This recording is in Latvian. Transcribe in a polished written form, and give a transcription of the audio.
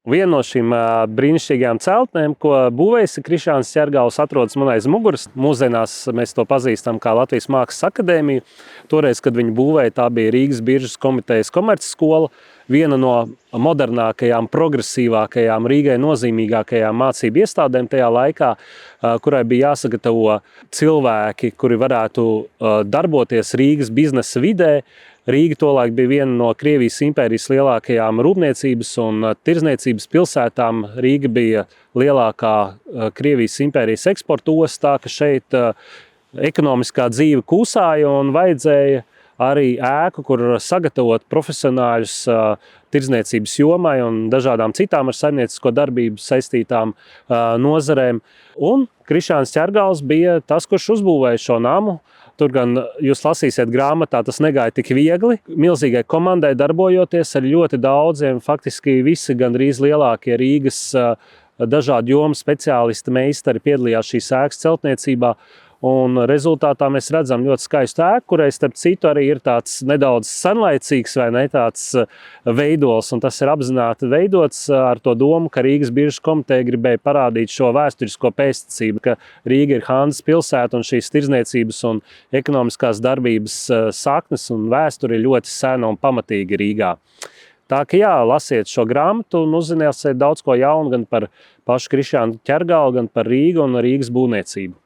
Viena no šīm brīnišķīgajām celtnēm, ko būvējis Krišjāns Ķergals, atrodas man aiz muguras. Mūsdienās mēs to pazīstam kā Latvijas Mākslas akadēmiju. Toreiz, kad viņi būvēja, tā bija Rīgas Biržas komitejas komercskola, viena no modernākajām, progresīvākajām, Rīgai nozīmīgākajām mācību iestādēm tajā laikā, kurai bija jāsagatavo cilvēki, kuri varētu darboties Rīgas biznesa vidē. Rīga tolaik bija viena no Krievijas impērijas lielākajām rūpniecības un tirdzniecības pilsētām. Rīga bija lielākā Krievijas impērijas eksporta osta, ka šeit ekonomiskā dzīve kūsāja un vajadzēja arī ēku, kur sagatavot profesionāļus tirdzniecības jomai un dažādām citām ar saimniecisko darbību saistītām nozarēm. Un Krišjāns Ķergals bija tas, kurš uzbūvēja šo namu. Tur gan jūs lasīsiet grāmatā, tas negāja tik viegli. Milzīgai komandai darbojoties ar ļoti daudziem, faktiski visi gandrīz lielākie Rīgas dažādu jomu speciālisti, meistari piedalījās šīs ēkas celtniecībā. Un rezultātā mēs redzam ļoti skaistu ēku, kurai starp citu arī ir tāds nedaudz senlaicīgs vai ne tāds veidols. Un tas ir apzināti veidots ar to domu, ka Rīgas Biržas komiteja gribēja parādīt šo vēsturisko pēstniecību, ka Rīga ir Hanzas pilsēta un šīs tirdzniecības un ekonomiskās darbības saknes un vēsture ir ļoti sena un pamatīga Rīgā. Tā ka jā, lasiet šo grāmatu un uzzināsiet daudz ko jaunu gan par pašu Krišjānu Ķergalu, gan par Rīgu un Rīgas būvniecību.